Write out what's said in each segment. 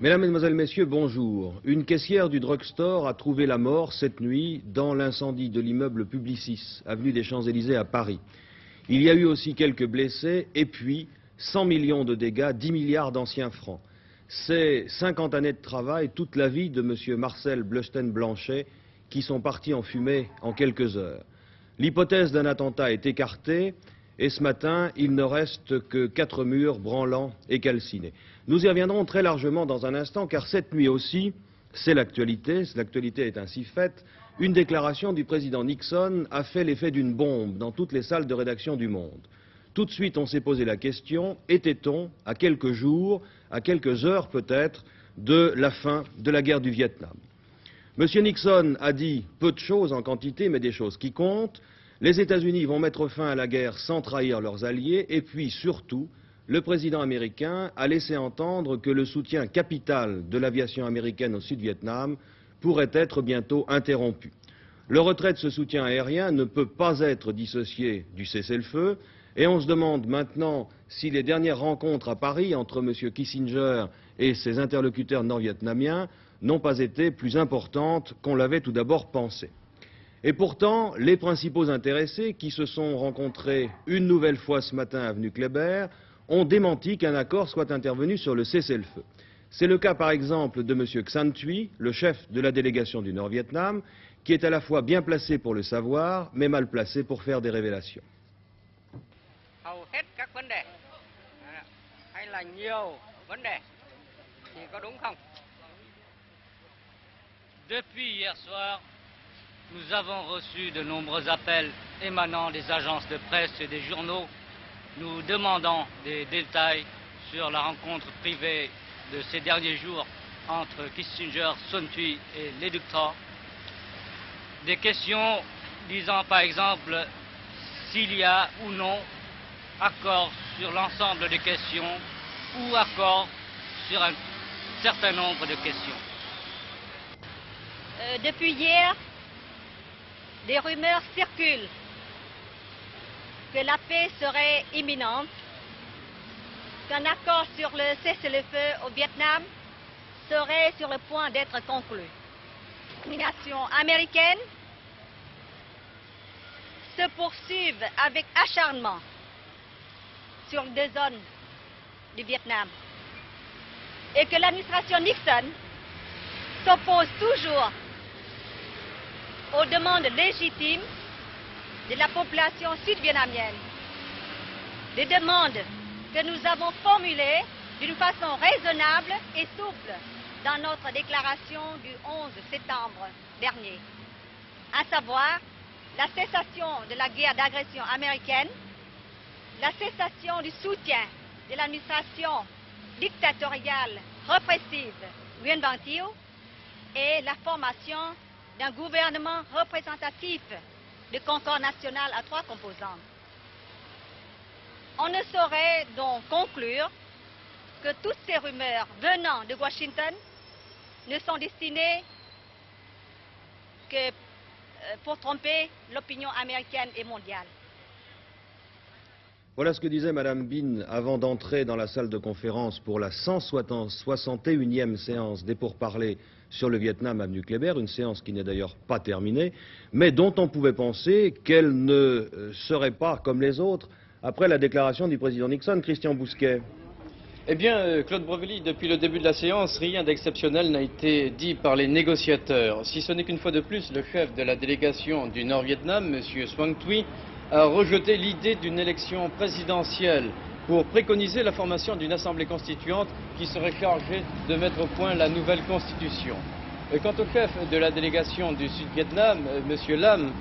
Mesdames, Mesdemoiselles, Messieurs, bonjour. Une caissière du drugstore a trouvé la mort cette nuit dans l'incendie de l'immeuble Publicis, avenue des Champs-Élysées à Paris. Il y a eu aussi quelques blessés et puis 100 millions de dégâts, 10 milliards d'anciens francs. C'est 50 années de travail, toute la vie de M. Marcel Bleustein-Blanchet qui sont partis en fumée en quelques heures. L'hypothèse d'un attentat est écartée et ce matin, il ne reste que 4 murs branlants et calcinés. Nous y reviendrons très largement dans un instant, car cette nuit aussi, c'est l'actualité. L'actualité est ainsi faite. Une déclaration du président Nixon a fait l'effet d'une bombe dans toutes les salles de rédaction du monde. Tout de suite, on s'est posé la question, était-on à quelques jours, à quelques heures peut-être, de la fin de la guerre du Vietnam? M. Nixon a dit peu de choses en quantité, mais des choses qui comptent. Les États-Unis vont mettre fin à la guerre sans trahir leurs alliés, et puis surtout, le président américain a laissé entendre que le soutien capital de l'aviation américaine au Sud-Vietnam pourrait être bientôt interrompu. Le retrait de ce soutien aérien ne peut pas être dissocié du cessez-le-feu, et on se demande maintenant si les dernières rencontres à Paris entre M. Kissinger et ses interlocuteurs nord-vietnamiens n'ont pas été plus importantes qu'on l'avait tout d'abord pensé. Et pourtant, les principaux intéressés, qui se sont rencontrés une nouvelle fois ce matin avenue Kléber, ont démenti qu'un accord soit intervenu sur le cessez-le-feu. C'est le cas par exemple de M. Xuan Thuy, le chef de la délégation du Nord-Vietnam, qui est à la fois bien placé pour le savoir, mais mal placé pour faire des révélations. Depuis hier soir, nous avons reçu de nombreux appels émanant des agences de presse et des journaux, nous demandant des détails sur la rencontre privée de ces derniers jours entre Kissinger, Xuan Thuy et l'éducteur. Des questions disant par exemple s'il y a ou non accord sur l'ensemble des questions ou accord sur un certain nombre de questions. Depuis hier, des rumeurs circulent que la paix serait imminente, qu'un accord sur le cessez-le-feu au Vietnam serait sur le point d'être conclu. Les nations américaines se poursuivent avec acharnement sur des zones du Vietnam et que l'administration Nixon s'oppose toujours aux demandes légitimes de la population sud-vietnamienne, des demandes que nous avons formulées d'une façon raisonnable et souple dans notre déclaration du 11 septembre dernier, à savoir la cessation de la guerre d'agression américaine, la cessation du soutien de l'administration dictatoriale répressive Nguyen Van Thieu et la formation d'un gouvernement représentatif de concorde national à 3 composantes. On ne saurait donc conclure que toutes ces rumeurs venant de Washington ne sont destinées que pour tromper l'opinion américaine et mondiale. Voilà ce que disait Mme Binh avant d'entrer dans la salle de conférence pour la 161e séance des pourparlers sur le Vietnam avenue Kléber, une séance qui n'est d'ailleurs pas terminée, mais dont on pouvait penser qu'elle ne serait pas comme les autres après la déclaration du président Nixon. Christian Bousquet. Eh bien, Claude Brovelli, depuis le début de la séance, rien d'exceptionnel n'a été dit par les négociateurs. Si ce n'est qu'une fois de plus, le chef de la délégation du Nord-Vietnam, M. Xuan Thuy, a rejeté l'idée d'une élection présidentielle pour préconiser la formation d'une assemblée constituante qui serait chargée de mettre au point la nouvelle constitution. Quant au chef de la délégation du Sud-Vietnam, M. Lam,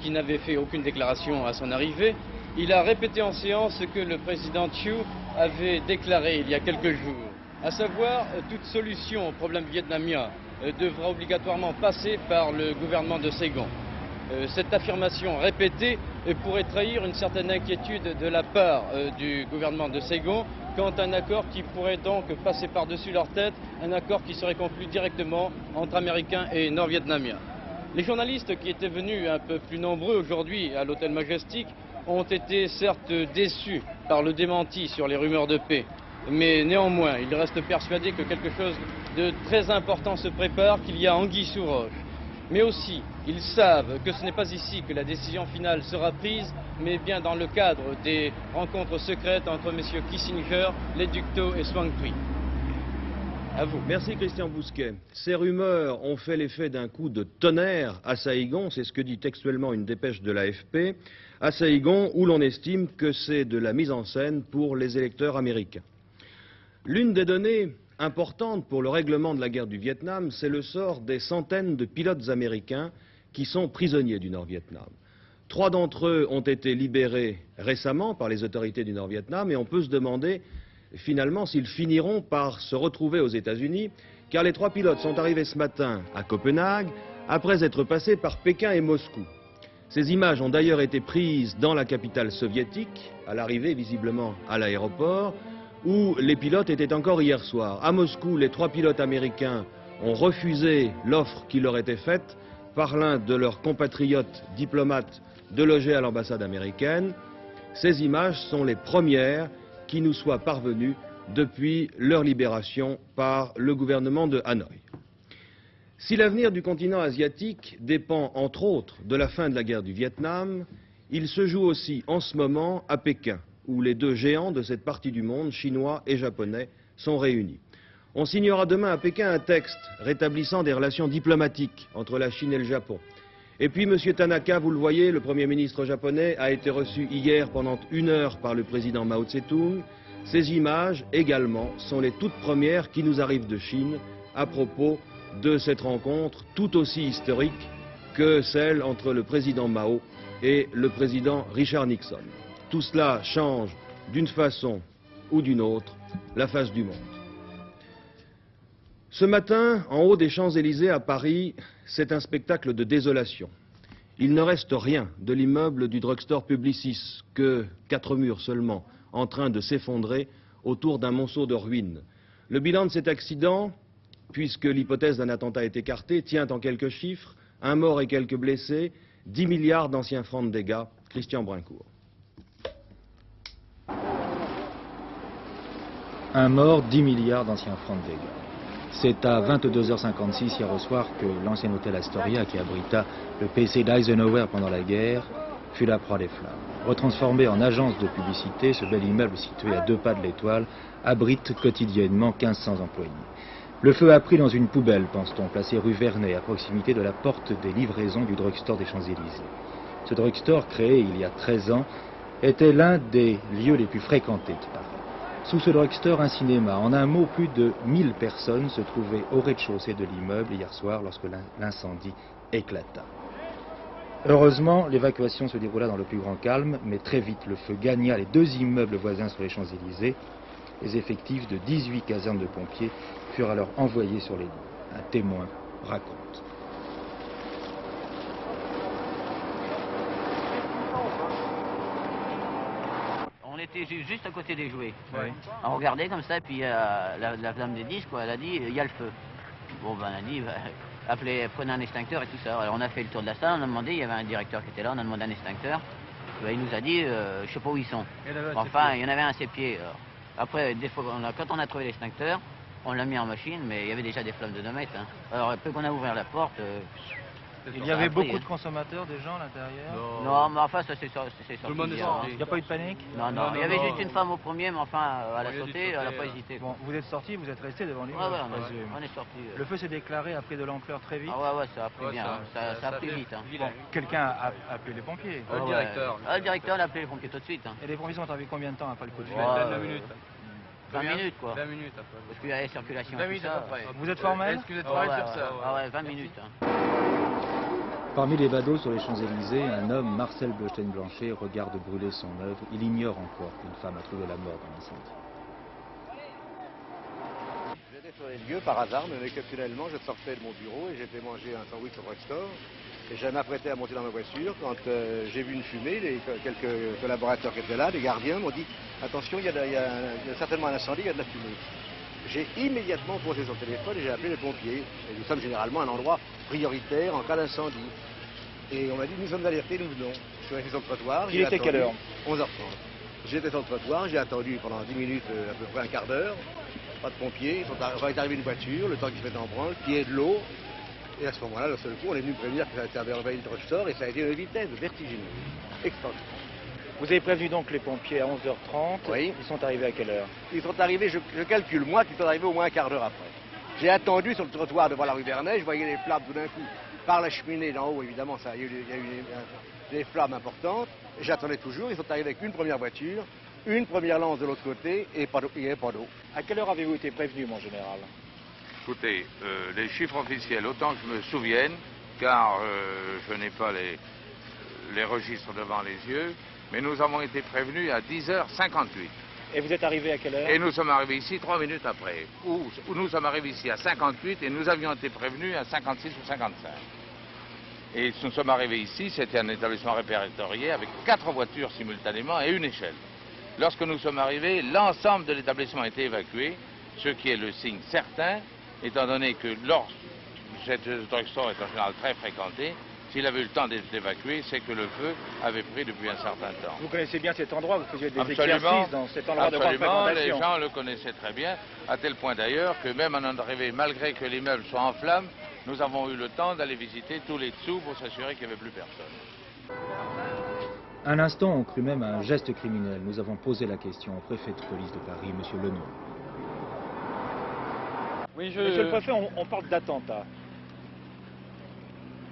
qui n'avait fait aucune déclaration à son arrivée, il a répété en séance ce que le président Thieu avait déclaré il y a quelques jours, à savoir toute solution au problème vietnamien devra obligatoirement passer par le gouvernement de Saigon. Cette affirmation répétée pourrait trahir une certaine inquiétude de la part du gouvernement de Saigon quant à un accord qui pourrait donc passer par-dessus leur tête, un accord qui serait conclu directement entre Américains et Nord-Vietnamiens. Les journalistes qui étaient venus un peu plus nombreux aujourd'hui à l'hôtel Majestic ont été certes déçus par le démenti sur les rumeurs de paix. mais néanmoins, il reste persuadé que quelque chose de très important se prépare, qu'il y a anguille sous roche. Mais aussi, ils savent que ce n'est pas ici que la décision finale sera prise, mais bien dans le cadre des rencontres secrètes entre M. Kissinger, les Ductaux et Swang Tui. À vous. Merci Christian Bousquet. Ces rumeurs ont fait l'effet d'un coup de tonnerre à Saïgon, c'est ce que dit textuellement une dépêche de l'AFP, à Saïgon où l'on estime que c'est de la mise en scène pour les électeurs américains. L'une des données importantes pour le règlement de la guerre du Vietnam, c'est le sort des centaines de pilotes américains qui sont prisonniers du Nord-Vietnam. 3 d'entre eux ont été libérés récemment par les autorités du Nord-Vietnam et on peut se demander finalement s'ils finiront par se retrouver aux États-Unis, car les 3 pilotes sont arrivés ce matin à Copenhague après être passés par Pékin et Moscou. Ces images ont d'ailleurs été prises dans la capitale soviétique, à l'arrivée visiblement à l'aéroport, où les pilotes étaient encore hier soir. À Moscou, les 3 pilotes américains ont refusé l'offre qui leur était faite par l'un de leurs compatriotes diplomates de loger à l'ambassade américaine. Ces images sont les premières qui nous soient parvenues depuis leur libération par le gouvernement de Hanoï. Si l'avenir du continent asiatique dépend entre autres de la fin de la guerre du Vietnam, il se joue aussi en ce moment à Pékin, où les 2 géants de cette partie du monde, chinois et japonais, sont réunis. On signera demain à Pékin un texte rétablissant des relations diplomatiques entre la Chine et le Japon. Et puis, M. Tanaka, vous le voyez, le Premier ministre japonais, a été reçu hier pendant 1 heure par le président Mao Tse-tung. Ces images, également, sont les toutes premières qui nous arrivent de Chine à propos de cette rencontre tout aussi historique que celle entre le président Mao et le président Richard Nixon. Tout cela change d'une façon ou d'une autre la face du monde. Ce matin, en haut des Champs-Élysées à Paris, c'est un spectacle de désolation. Il ne reste rien de l'immeuble du drugstore Publicis que 4 murs seulement, en train de s'effondrer autour d'un monceau de ruines. Le bilan de cet accident, puisque l'hypothèse d'un attentat est écartée, tient en quelques chiffres, 1 mort et quelques blessés, 10 milliards d'anciens francs de dégâts. Christian Brincourt. 1 mort, 10 milliards d'anciens francs de dégâts. C'est à 22h56 hier au soir que l'ancien hôtel Astoria, qui abrita le PC d'Eisenhower pendant la guerre, fut la proie des flammes. Retransformé en agence de publicité, ce bel immeuble situé à 2 pas de l'Étoile abrite quotidiennement 1500 employés. Le feu a pris dans une poubelle, pense-t-on, placée rue Vernet, à proximité de la porte des livraisons du drugstore des Champs-Élysées. Ce drugstore, créé il y a 13 ans, était l'un des lieux les plus fréquentés de Paris. Sous ce drugstore, un cinéma. En un mot, plus de 1000 personnes se trouvaient au rez-de-chaussée de l'immeuble hier soir lorsque l'incendie éclata. Heureusement, l'évacuation se déroula dans le plus grand calme, mais très vite le feu gagna les 2 immeubles voisins sur les Champs-Élysées. Les effectifs de 18 casernes de pompiers furent alors envoyés sur les lieux. Un témoin raconte. On était juste à côté des jouets. Ouais. On regardait comme ça, puis la flamme des disques, quoi, elle a dit il y a le feu. Bon, ben, elle a dit prenez un extincteur et tout ça. Alors on a fait le tour de la salle, on a demandé, il y avait un directeur qui était là, on a demandé un extincteur. Ben, il nous a dit je sais pas où ils sont. Enfin, il y en avait un à ses pieds. Alors. Après, des fois, quand on a trouvé l'extincteur, on l'a mis en machine, mais il y avait déjà des flammes de 2 mètres. Hein. Alors après qu'on a ouvert la porte... il y avait beaucoup de consommateurs, des gens à l'intérieur? Non, mais enfin, ça c'est sorti. Tout le monde est sorti. Il n'y a pas eu de panique? Non, non, il y avait juste une femme au premier, mais enfin, elle a sauté, elle n'a pas hésité. Bon, vous êtes sortis, vous êtes restés devant lui? Ouais, on est sortis. Le feu s'est déclaré, a pris de l'ampleur très vite? Ah ouais, ça a pris bien, ça a pris vite. Hein. Bon, quelqu'un a appelé les pompiers? Le directeur. Le directeur a appelé les pompiers tout de suite. Hein. Et les pompiers sont arrivés combien de temps après le coup de feu? 20 minutes. 20 minutes, quoi. 20 minutes après. Parce qu'il y a la circulation. 20 minutes après. Vous êtes formel? Est-ce que vous êtes formel sur ça? Ah ouais, 20 minutes. Hein. Parmi les badauds sur les Champs-Élysées, un homme, Marcel Bostein-Blanchet, regarde brûler son œuvre. Il ignore encore qu'une femme a trouvé la mort dans l'incendie. J'étais sur les lieux par hasard, mais exceptionnellement, je sortais de mon bureau et j'ai fait manger un sandwich au drugstore. Et je m'apprêtais à monter dans ma voiture quand j'ai vu une fumée. Quelques collaborateurs qui étaient là, des gardiens, m'ont dit « Attention, il y a certainement un incendie, il y a de la fumée ». J'ai immédiatement posé son téléphone et j'ai appelé les pompiers. Et nous sommes généralement un endroit prioritaire en cas d'incendie. Et on m'a dit « Nous sommes alertés, nous venons ». Je suis resté sur le trottoir. Il était quelle heure? 11h30. J'étais sur le trottoir, j'ai attendu pendant 10 minutes, à peu près un quart d'heure. Pas de pompiers, est arrivé une voiture, le temps qu'il se mette en branle, qui est de l'eau. Et à ce moment-là, le seul coup, on est venu me prévenir que ça avait envahi le drugstore et ça a été une vitesse vertigineuse, extraordinaire. Vous avez prévenu donc les pompiers à 11h30. Oui. Ils sont arrivés à quelle heure? Ils sont arrivés, je calcule moi, qu'ils sont arrivés au moins un quart d'heure après. J'ai attendu sur le trottoir devant la rue Vernet, je voyais les flammes tout d'un coup. Par la cheminée d'en haut, évidemment, il y a eu des flammes importantes. J'attendais toujours, ils sont arrivés avec une première voiture, une première lance de l'autre côté et il n'y avait pas d'eau. À quelle heure avez-vous été prévenu, mon général? Écoutez, les chiffres officiels, autant que je me souvienne, car je n'ai pas les registres devant les yeux, mais nous avons été prévenus à 10h58. Et vous êtes arrivé à quelle heure? Et nous sommes arrivés ici 3 minutes après. Où nous sommes arrivés ici à 58 et nous avions été prévenus à 56 ou 55. Et nous sommes arrivés ici, c'était un établissement répertorié avec 4 voitures simultanément et une échelle. Lorsque nous sommes arrivés, l'ensemble de l'établissement a été évacué, ce qui est le signe certain, étant donné que cette drugstore est en général très fréquentée, s'il avait eu le temps d'être évacué, c'est que le feu avait pris depuis un certain temps. Vous connaissez bien cet endroit, vous faisiez des Absolument, exercices dans cet endroit de grande absolument, fréquentation. les gens le connaissaient très bien, à tel point d'ailleurs que même en arrivée, malgré que l'immeuble soit en flammes, nous avons eu le temps d'aller visiter tous les dessous pour s'assurer qu'il n'y avait plus personne. Un instant, on crut même à un geste criminel. Nous avons posé la question au préfet de police de Paris, M. Lenon. Oui, Monsieur le préfet, on parle d'attentat.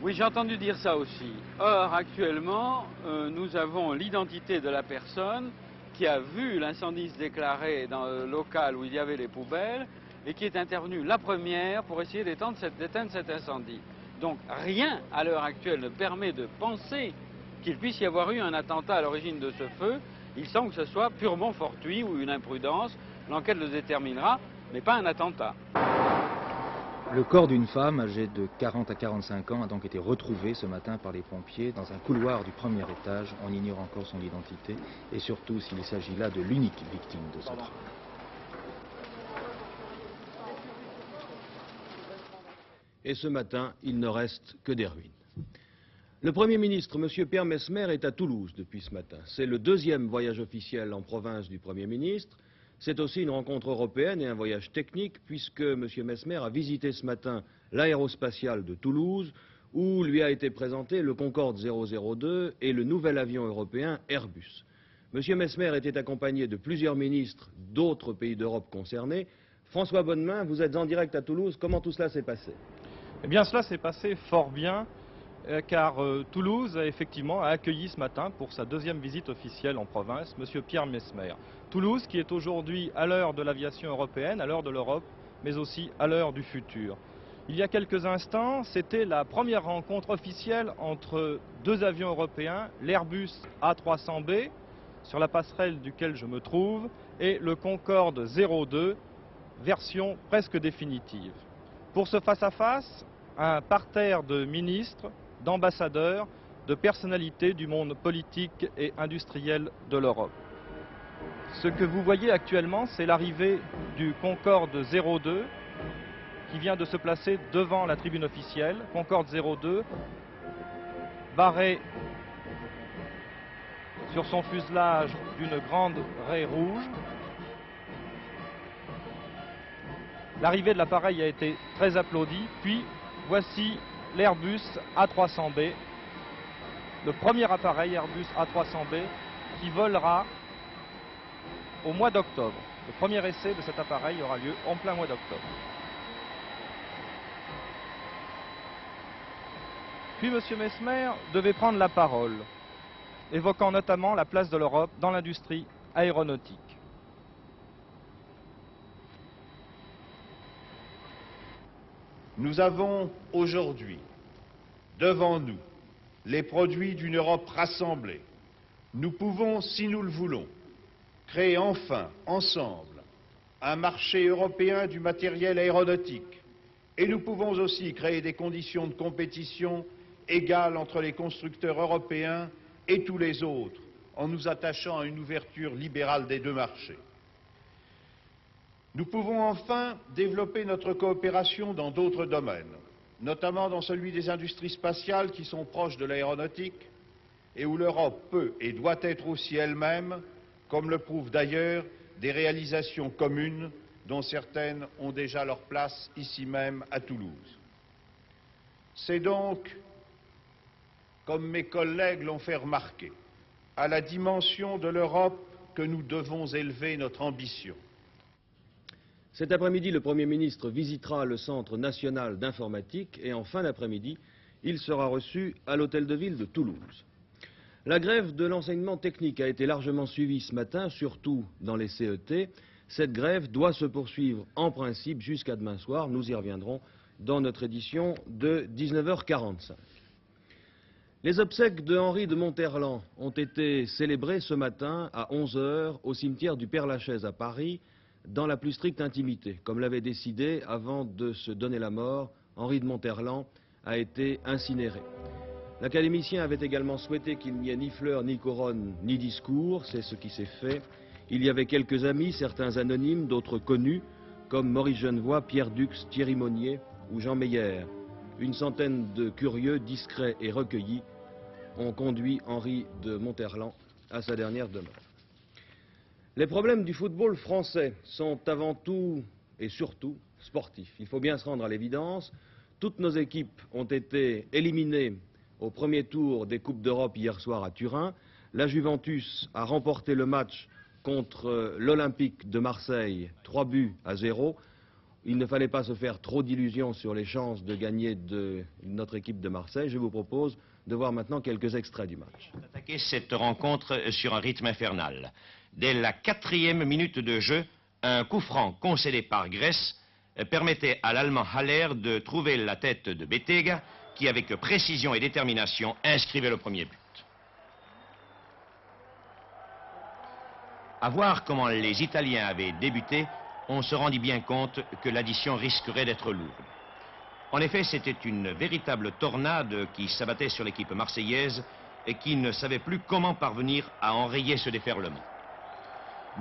Oui, j'ai entendu dire ça aussi. Or, actuellement, nous avons l'identité de la personne qui a vu l'incendie se déclarer dans le local où il y avait les poubelles et qui est intervenue la première pour essayer d'éteindre cet incendie. Donc, rien à l'heure actuelle ne permet de penser qu'il puisse y avoir eu un attentat à l'origine de ce feu. Il semble que ce soit purement fortuit ou une imprudence. L'enquête le déterminera, mais pas un attentat. Le corps d'une femme âgée de 40 à 45 ans a donc été retrouvé ce matin par les pompiers dans un couloir du premier étage. On ignore encore son identité et surtout s'il s'agit là de l'unique victime de ce drame. Et ce matin, il ne reste que des ruines. Le Premier ministre, M. Pierre Messmer, est à Toulouse depuis ce matin. C'est le deuxième voyage officiel en province du Premier ministre. C'est aussi une rencontre européenne et un voyage technique puisque M. Messmer a visité ce matin l'aérospatiale de Toulouse où lui a été présenté le Concorde 002 et le nouvel avion européen Airbus. M. Messmer était accompagné de plusieurs ministres d'autres pays d'Europe concernés. François Bonnemain, vous êtes en direct à Toulouse. Comment tout cela s'est passé? Eh bien, cela s'est passé fort bien. Car Toulouse a effectivement accueilli ce matin pour sa deuxième visite officielle en province M. Pierre Messmer. Toulouse qui est aujourd'hui à l'heure de l'aviation européenne, à l'heure de l'Europe, mais aussi à l'heure du futur. Il y a quelques instants, c'était la première rencontre officielle entre deux avions européens, l'Airbus A300B, sur la passerelle duquel je me trouve, et le Concorde 02, version presque définitive. Pour ce face-à-face, un parterre de ministres, d'ambassadeurs, de personnalités du monde politique et industriel de l'Europe. Ce que vous voyez actuellement, c'est l'arrivée du Concorde 02 qui vient de se placer devant la tribune officielle. Concorde 02, barré sur son fuselage d'une grande raie rouge. L'arrivée de l'appareil a été très applaudie, puis voici l'Airbus A300B, le premier appareil Airbus A300B qui volera au mois d'octobre. Le premier essai de cet appareil aura lieu en plein mois d'octobre. Puis M. Messmer devait prendre la parole, évoquant notamment la place de l'Europe dans l'industrie aéronautique. Nous avons aujourd'hui devant nous les produits d'une Europe rassemblée. Nous pouvons, si nous le voulons, créer enfin, ensemble, un marché européen du matériel aéronautique. Et nous pouvons aussi créer des conditions de compétition égales entre les constructeurs européens et tous les autres, en nous attachant à une ouverture libérale des deux marchés. Nous pouvons enfin développer notre coopération dans d'autres domaines, notamment dans celui des industries spatiales qui sont proches de l'aéronautique et où l'Europe peut et doit être aussi elle-même comme le prouvent d'ailleurs des réalisations communes dont certaines ont déjà leur place ici même à Toulouse. C'est donc, comme mes collègues l'ont fait remarquer, à la dimension de l'Europe que nous devons élever notre ambition. Cet après-midi, le Premier ministre visitera le Centre national d'informatique et en fin d'après-midi, il sera reçu à l'Hôtel de Ville de Toulouse. La grève de l'enseignement technique a été largement suivie ce matin, surtout dans les CET. Cette grève doit se poursuivre en principe jusqu'à demain soir. Nous y reviendrons dans notre édition de 19h45. Les obsèques de Henri de Monterland ont été célébrées ce matin à 11h au cimetière du Père-Lachaise à Paris, dans la plus stricte intimité. Comme l'avait décidé, avant de se donner la mort, Henri de Monterland a été incinéré. L'académicien avait également souhaité qu'il n'y ait ni fleurs, ni couronne, ni discours. C'est ce qui s'est fait. Il y avait quelques amis, certains anonymes, d'autres connus, comme Maurice Genevoix, Pierre Dux, Thierry Monnier ou Jean Meyer. Une centaine de curieux, discrets et recueillis ont conduit Henri de Monterland à sa dernière demeure. Les problèmes du football français sont avant tout et surtout sportifs. Il faut bien se rendre à l'évidence. Toutes nos équipes ont été éliminées au premier tour des Coupes d'Europe hier soir à Turin. La Juventus a remporté le match contre l'Olympique de Marseille, 3-0. Il ne fallait pas se faire trop d'illusions sur les chances de gagner de notre équipe de Marseille. Je vous propose de voir maintenant quelques extraits du match. Attaquer cette rencontre sur un rythme infernal. Dès la 4e minute de jeu, un coup franc concédé par Grèce permettait à l'Allemand Haller de trouver la tête de Bettega, qui avec précision et détermination inscrivait le premier but. À voir comment les Italiens avaient débuté, on se rendit bien compte que l'addition risquerait d'être lourde. En effet, c'était une véritable tornade qui s'abattait sur l'équipe marseillaise et qui ne savait plus comment parvenir à enrayer ce déferlement.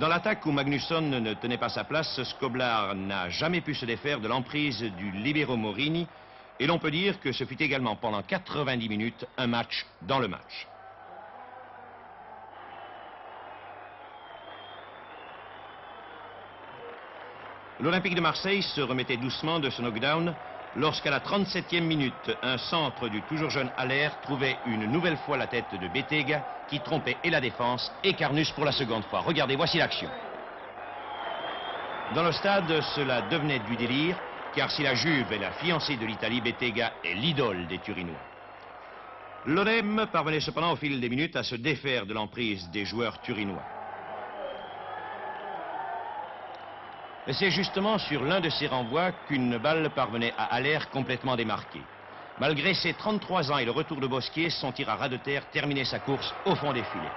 Dans l'attaque où Magnusson ne tenait pas sa place, Skoblar n'a jamais pu se défaire de l'emprise du libero Morini, et l'on peut dire que ce fut également pendant 90 minutes un match dans le match. L'Olympique de Marseille se remettait doucement de ce knockdown lorsqu'à la 37e minute, un centre du toujours jeune Haller trouvait une nouvelle fois la tête de Bettega qui trompait et la défense et Carnus pour la seconde fois. Regardez, voici l'action. Dans le stade, cela devenait du délire, car si la Juve est la fiancée de l'Italie, Bettega est l'idole des Turinois. L'OM parvenait cependant au fil des minutes à se défaire de l'emprise des joueurs turinois. Et c'est justement sur l'un de ces renvois qu'une balle parvenait à Haller complètement démarquée. Malgré ses 33 ans et le retour de Bosquier, son tir à ras de terre terminait sa course au fond des filets.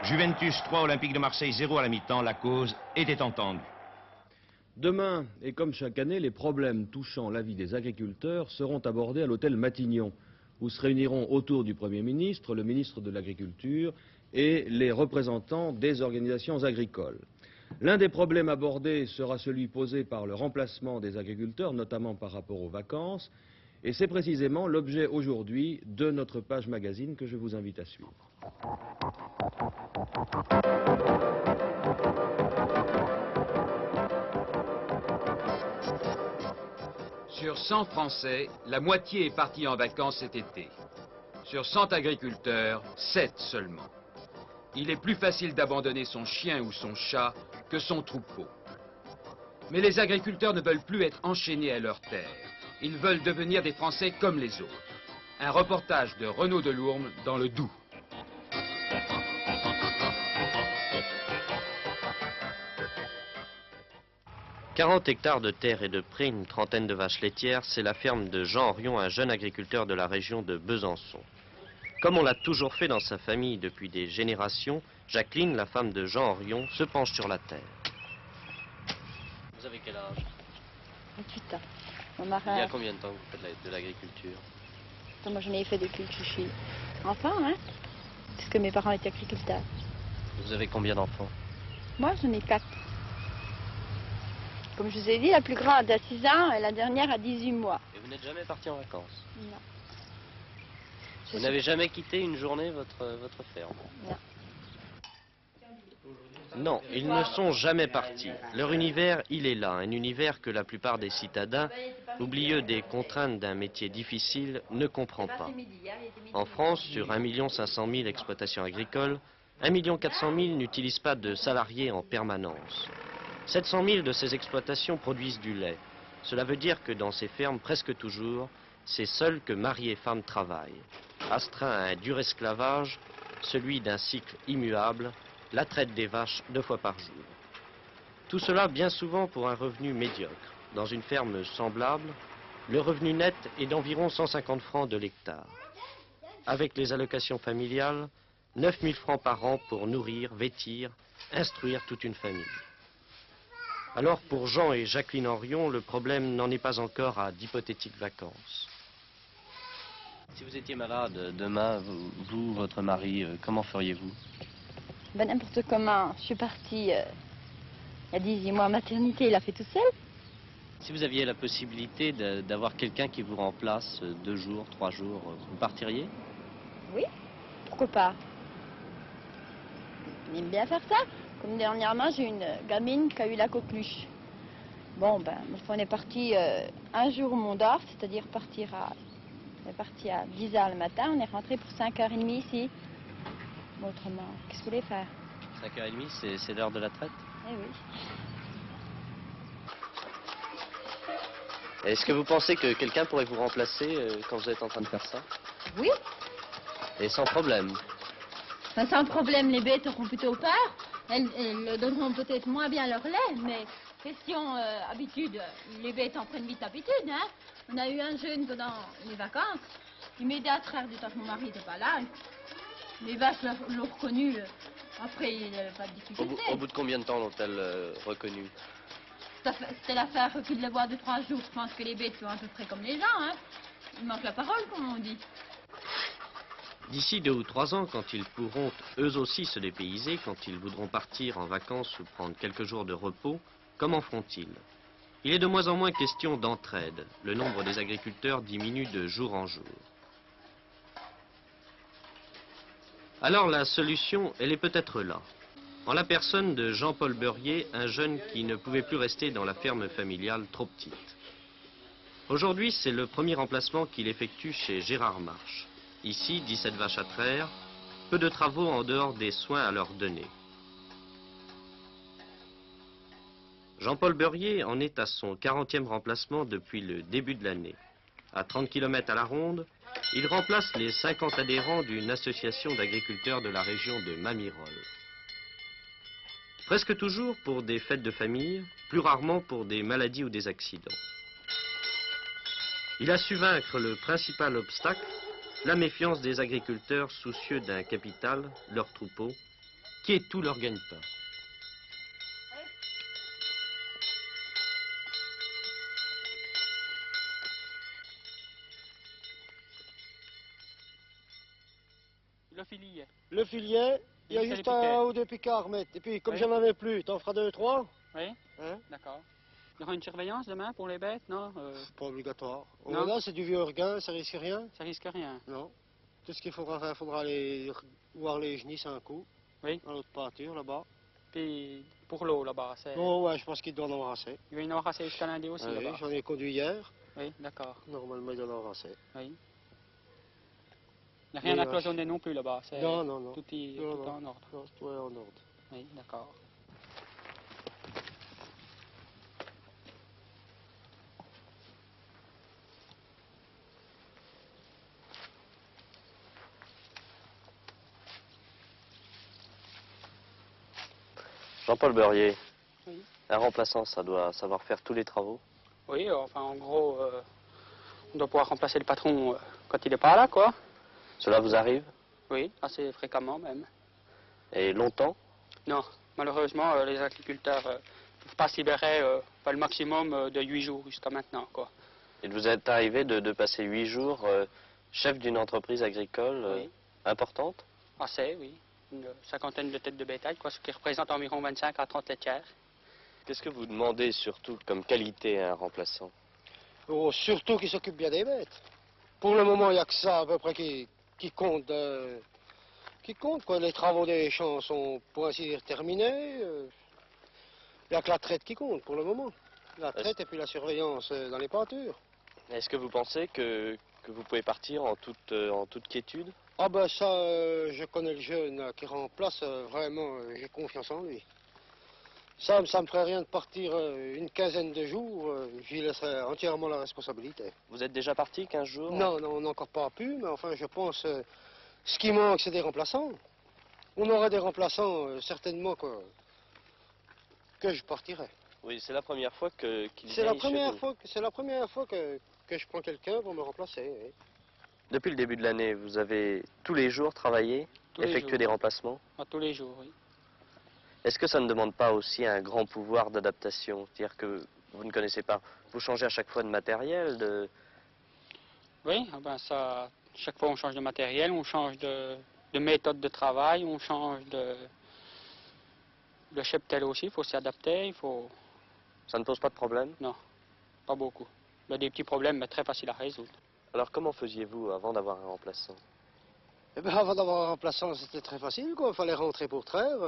Juventus 3, Olympique de Marseille 0 à la mi-temps, la cause était entendue. Demain, et comme chaque année, les problèmes touchant la vie des agriculteurs seront abordés à l'hôtel Matignon, où se réuniront autour du Premier ministre, le ministre de l'Agriculture et les représentants des organisations agricoles. L'un des problèmes abordés sera celui posé par le remplacement des agriculteurs, notamment par rapport aux vacances, et c'est précisément l'objet aujourd'hui de notre page magazine que je vous invite à suivre. Sur 100 Français, la moitié est partie en vacances cet été. Sur 100 agriculteurs, 7 seulement. Il est plus facile d'abandonner son chien ou son chat que son troupeau. Mais les agriculteurs ne veulent plus être enchaînés à leurs terres. Ils veulent devenir des Français comme les autres. Un reportage de Renaud Delourme dans le Doubs. « 40 hectares de terre et de prés, une trentaine de vaches laitières, c'est la ferme de Jean Orion, un jeune agriculteur de la région de Besançon. Comme on l'a toujours fait dans sa famille depuis des générations, Jacqueline, la femme de Jean Orion, se penche sur la terre. Vous avez quel âge? 28 ans. Mon mari... Il y a combien de temps que vous faites de l'agriculture? Moi, j'en ai fait depuis que je suis enfant, hein, puisque mes parents étaient agriculteurs. Vous avez combien d'enfants? Moi, j'en ai 4. Comme je vous ai dit, la plus grande a 6 ans et la dernière a 18 mois. Et vous n'êtes jamais parti en vacances? Non. Vous n'avez jamais quitté une journée votre ferme? Non. Non, ils ne sont jamais partis. Leur univers, il est là, un univers que la plupart des citadins, oublieux des contraintes d'un métier difficile, ne comprend pas. En France, sur 1 500 000 exploitations agricoles, 1 400 000 n'utilisent pas de salariés en permanence. 700 000 de ces exploitations produisent du lait. Cela veut dire que dans ces fermes, presque toujours, c'est seul que mari et femme travaillent. Astreints à un dur esclavage, celui d'un cycle immuable, la traite des vaches 2 fois par jour. Tout cela bien souvent pour un revenu médiocre. Dans une ferme semblable, le revenu net est d'environ 150 francs de l'hectare. Avec les allocations familiales, 9 000 francs par an pour nourrir, vêtir, instruire toute une famille. Alors pour Jean et Jacqueline Henrion, le problème n'en est pas encore à d'hypothétiques vacances. Si vous étiez malade demain, vous votre mari, comment feriez-vous? Ben, n'importe comment. Je suis partie il y a 18 mois en maternité, il a fait tout seul. Si vous aviez la possibilité d'avoir quelqu'un qui vous remplace 2 jours, 3 jours, vous partiriez? Oui, pourquoi pas. Il aime bien faire ça. Comme dernièrement, j'ai une gamine qui a eu la coqueluche. Bon, ben, on est parti un jour au Mont d'Or, c'est-à-dire on est parti à 10h le matin, on est rentré pour 5h30 ici. Autrement, qu'est-ce que vous voulez faire? 5h30, c'est l'heure de la traite? Eh oui. Est-ce que vous pensez que quelqu'un pourrait vous remplacer quand vous êtes en train de faire ça? Oui. Et sans problème? Ben, sans problème, les bêtes auront plutôt peur. Elles donneront peut-être moins bien leur lait, mais question habitude, les bêtes en prennent vite habitude. Hein? On a eu un jeune pendant les vacances. Il m'aidait à traire du temps que mon mari n'était pas là. Les vaches l'ont reconnu. Après, il n'y avait pas de difficulté. Au bout de combien de temps l'ont-elles reconnu? C'était l'affaire qu'il les voit 2-3 jours. Je pense que les bêtes sont à peu près comme les gens. Hein? Il manque la parole, comme on dit. D'ici 2 ou 3 ans, quand ils pourront eux aussi se dépayser, quand ils voudront partir en vacances ou prendre quelques jours de repos, comment feront-ils? Il est de moins en moins question d'entraide. Le nombre des agriculteurs diminue de jour en jour. Alors la solution, elle est peut-être là. En la personne de Jean-Paul Beurrier, un jeune qui ne pouvait plus rester dans la ferme familiale trop petite. Aujourd'hui, c'est le premier remplacement qu'il effectue chez Gérard Marche. Ici, 17 vaches à traire, peu de travaux en dehors des soins à leur donner. Jean-Paul Beurrier en est à son 40e remplacement depuis le début de l'année. À 30 km à la ronde, il remplace les 50 adhérents d'une association d'agriculteurs de la région de Mamirol. Presque toujours pour des fêtes de famille, plus rarement pour des maladies ou des accidents. Il a su vaincre le principal obstacle, la méfiance des agriculteurs soucieux d'un capital, leur troupeau, qui est tout leur gagne-pain. Le filier. Le filier, il y a juste 1 ou 2 picards à mettre. Et puis, comme j'en avais plus, t'en feras 2 ou 3. Oui, hein? D'accord. Il y aura une surveillance demain pour les bêtes, non Pas obligatoire. Non. Là, c'est du vieux regain, ça risque rien. Ça risque rien. Non. Tout ce qu'il faudra faire, il faudra aller voir les genisses un coup. Oui. Dans l'autre pâture, là-bas. Puis, pour l'eau, là-bas, c'est... Oh, ouais, je pense qu'il doit en avoir assez. Il va y en avoir assez jusqu'à lundi aussi, Oui, là-bas. j'en ai conduit hier. Oui, d'accord. Normalement, il doit en avoir assez. Oui. Il n'y a rien à cloisonner non plus, là-bas. Non, non, non. Tout est en ordre. Non, tout est en ordre. Oui, d'accord. Jean-Paul Beurrier, Oui. un remplaçant, ça doit savoir faire tous les travaux? Oui, enfin, en gros, on doit pouvoir remplacer le patron quand il n'est pas là, quoi. Cela vous arrive? Oui, assez fréquemment même. Et longtemps? Non, malheureusement, les agriculteurs ne peuvent pas se libérer pas le maximum de 8 jours jusqu'à maintenant, quoi. Il vous est arrivé de passer 8 jours chef d'une entreprise agricole Oui. importante? Assez, oui. Une 50aine de têtes de bétail, quoi, ce qui représente environ 25 à 30 laitières. Qu'est-ce que vous demandez surtout comme qualité à un remplaçant? Oh, surtout qu'il s'occupe bien des bêtes. Pour le moment, il n'y a que ça à peu près qui compte, qui compte, quoi. Les travaux des champs sont, pour ainsi dire, terminés. Il n'y a que la traite qui compte pour le moment. La traite et puis la surveillance dans les pâtures. Est-ce que vous pensez que vous pouvez partir en toute quiétude? Ah ben ça, je connais le jeune qui remplace, vraiment, j'ai confiance en lui. Ça me ferait rien de partir une quinzaine de jours, j'y laisserais entièrement la responsabilité. Vous êtes déjà parti 15 jours? Non, non, on n'a encore pas pu, mais enfin je pense, ce qui manque c'est des remplaçants. On aurait des remplaçants, certainement que je partirais. Oui, c'est la première fois qu'il C'est vient la première fois, c'est la première fois que je prends quelqu'un pour me remplacer. Oui. Depuis le début de l'année, vous avez tous les jours travaillé, effectué des remplacements? Tous les jours, oui. Est-ce que ça ne demande pas aussi un grand pouvoir d'adaptation? C'est-à-dire que vous ne connaissez pas, vous changez à chaque fois de matériel, Oui, ça, chaque fois on change de matériel, on change de méthode de travail, on change de cheptel aussi, il faut s'y adapter, il faut... Ça ne pose pas de problème? Non, pas beaucoup. Il y a des petits problèmes, mais très faciles à résoudre. Alors comment faisiez-vous avant d'avoir un remplaçant? Eh bien, avant d'avoir un remplaçant, c'était très facile, quoi. Il fallait rentrer pour traire.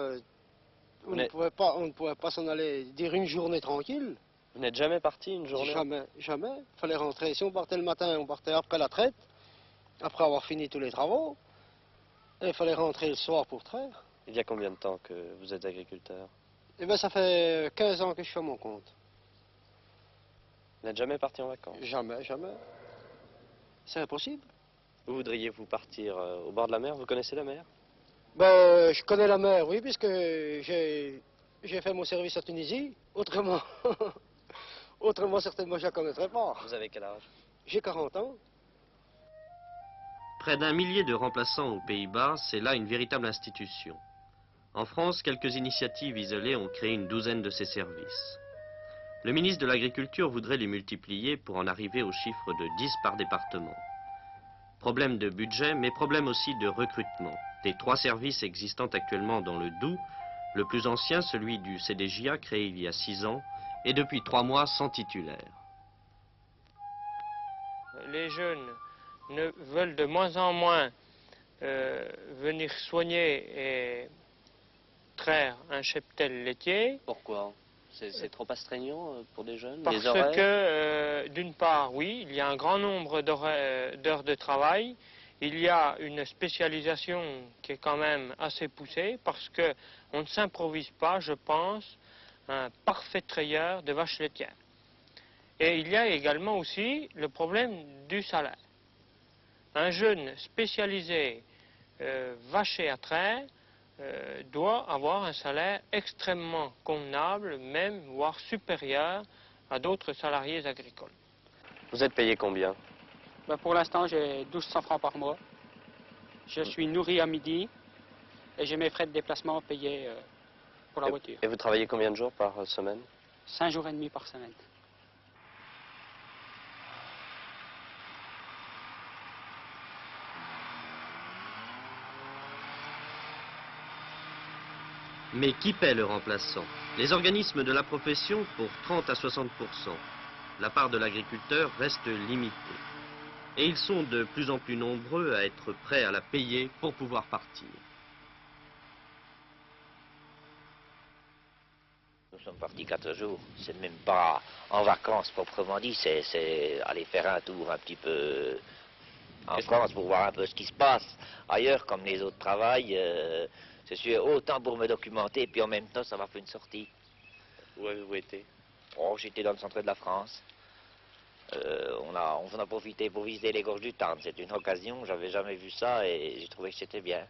On ne pouvait pas s'en aller dire une journée tranquille. Vous n'êtes jamais parti une journée? Jamais, jamais. Il fallait rentrer. Si on partait le matin, on partait après la traite, après avoir fini tous les travaux. Et il fallait rentrer le soir pour traire. Il y a combien de temps que vous êtes agriculteur? Eh bien, ça fait 15 ans que je suis à mon compte. Vous n'êtes jamais parti en vacances? Jamais, jamais. C'est impossible. Vous voudriez-vous partir au bord de la mer? Vous connaissez la mer? Ben, je connais la mer, oui, puisque j'ai fait mon service à Tunisie. Autrement, autrement certainement, je ne la connaîtrais pas. Vous avez quel âge? J'ai 40 ans. Près d'un millier de remplaçants aux Pays-Bas, c'est là une véritable institution. En France, quelques initiatives isolées ont créé une douzaine de ces services. Le ministre de l'Agriculture voudrait les multiplier pour en arriver au chiffre de 10 par département. Problème de budget, mais problème aussi de recrutement. Des 3 services existant actuellement dans le Doubs, le plus ancien, celui du CDJA, créé il y a 6 ans, est depuis 3 mois sans titulaire. Les jeunes veulent de moins en moins venir soigner et traire un cheptel laitier. Pourquoi? C'est trop astreignant pour des jeunes? Parce que, d'une part, oui, il y a un grand nombre d'heures de travail. Il y a une spécialisation qui est quand même assez poussée parce qu'on ne s'improvise pas, je pense, un parfait trayeur de vaches laitières. Et il y a également aussi le problème du salaire. Un jeune spécialisé vacher à traire doit avoir un salaire extrêmement convenable, même voire supérieur à d'autres salariés agricoles. Vous êtes payé combien? Ben pour l'instant, j'ai 1200 francs par mois. Je suis nourri à midi et j'ai mes frais de déplacement payés pour la voiture. Et vous travaillez combien de jours par semaine? 5 jours et demi par semaine. Mais qui paie le remplaçant? Les organismes de la profession pour 30 à 60%. La part de l'agriculteur reste limitée. Et ils sont de plus en plus nombreux à être prêts à la payer pour pouvoir partir. Nous sommes partis 4 jours. C'est même pas en vacances proprement dit, c'est aller faire un tour un petit peu en France pour voir un peu ce qui se passe. Ailleurs, comme les autres travaillent, c'est sûr, autant pour me documenter, puis en même temps, ça m'a fait une sortie. Où avez-vous été? Oh, j'étais dans le centre de la France. On a profité pour visiter les gorges du Tarn. C'est une occasion, j'avais jamais vu ça et j'ai trouvé que c'était bien.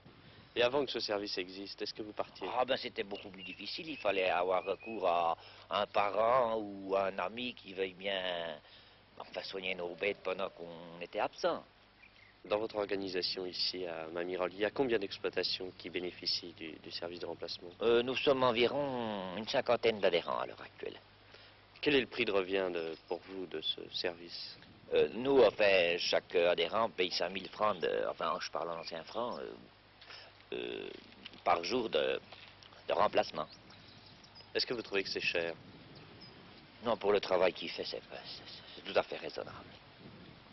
Et avant que ce service existe, est-ce que vous partiez? Ah ben c'était beaucoup plus difficile, il fallait avoir recours à un parent ou à un ami qui veuille bien enfin, soigner nos bêtes pendant qu'on était absent. Dans votre organisation ici à Mamirol, il y a combien d'exploitations qui bénéficient du service de remplacement? Nous sommes environ une 50aine d'adhérents à l'heure actuelle. Quel est le prix de revient pour vous de ce service? Nous, enfin, chaque adhérent paye 5000 francs, enfin je parle en anciens francs, par jour de remplacement. Est-ce que vous trouvez que c'est cher? Non, pour le travail qu'il fait, c'est tout à fait raisonnable.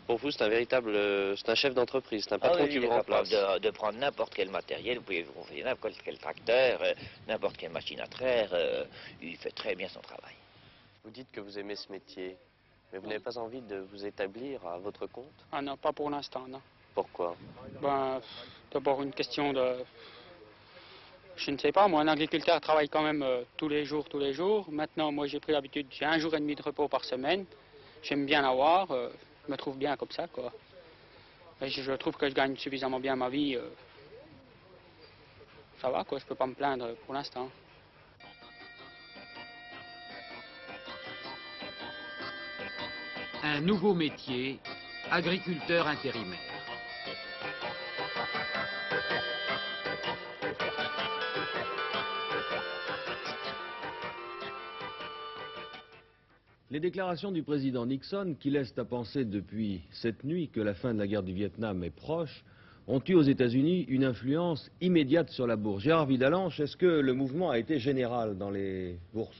Pour vous, c'est un véritable, c'est un chef d'entreprise, c'est un patron qui vous remplace. De prendre n'importe quel matériel, vous pouvez vous confier n'importe quel tracteur, n'importe quelle machine à traire, il fait très bien son travail. Vous dites que vous aimez ce métier, mais vous n'avez pas envie de vous établir à votre compte? Ah non, pas pour l'instant, non. Pourquoi? Ben, d'abord une question de... Je ne sais pas, moi, un agriculteur travaille quand même tous les jours. Maintenant, moi, j'ai pris l'habitude, j'ai 1 jour et demi de repos par semaine. J'aime bien l'avoir, je me trouve bien comme ça, quoi. Et je trouve que je gagne suffisamment bien ma vie. Ça va, quoi, je peux pas me plaindre pour l'instant. Un nouveau métier, agriculteur intérimaire. Les déclarations du président Nixon, qui laissent à penser depuis cette nuit que la fin de la guerre du Vietnam est proche, ont eu aux États-Unis une influence immédiate sur la bourse. Gérard Vidalanche, est-ce que le mouvement a été général dans les bourses?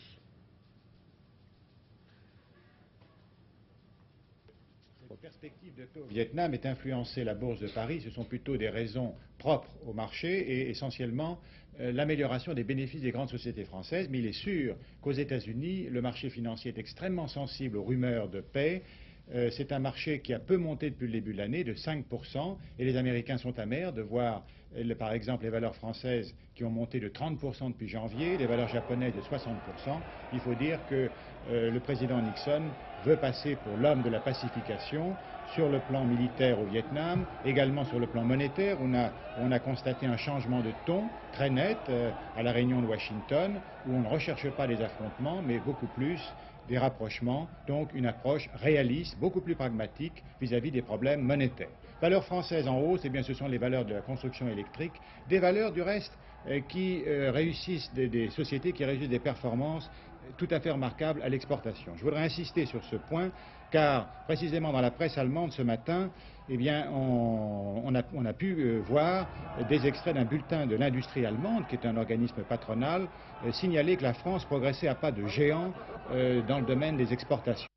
Cette perspective de paix au Vietnam est influencée la bourse de Paris. Ce sont plutôt des raisons propres au marché et essentiellement l'amélioration des bénéfices des grandes sociétés françaises. Mais il est sûr qu'aux États-Unis, le marché financier est extrêmement sensible aux rumeurs de paix. C'est un marché qui a peu monté depuis le début de l'année, de 5%, et les Américains sont amers de voir, par exemple, les valeurs françaises qui ont monté de 30% depuis janvier, les valeurs japonaises de 60%. Il faut dire que le président Nixon veut passer pour l'homme de la pacification sur le plan militaire au Vietnam, également sur le plan monétaire. On a constaté un changement de ton très net à la réunion de Washington, où on ne recherche pas les affrontements, mais beaucoup plus des rapprochements, donc une approche réaliste, beaucoup plus pragmatique vis-à-vis des problèmes monétaires. Valeurs françaises en hausse, eh bien, ce sont les valeurs de la construction électrique, des valeurs du reste qui réussissent, des sociétés qui réussissent des performances tout à fait remarquables à l'exportation. Je voudrais insister sur ce point, car précisément dans la presse allemande ce matin, eh bien, on a pu voir des extraits d'un bulletin de l'industrie allemande, qui est un organisme patronal, signaler que la France progressait à pas de géant dans le domaine des exportations.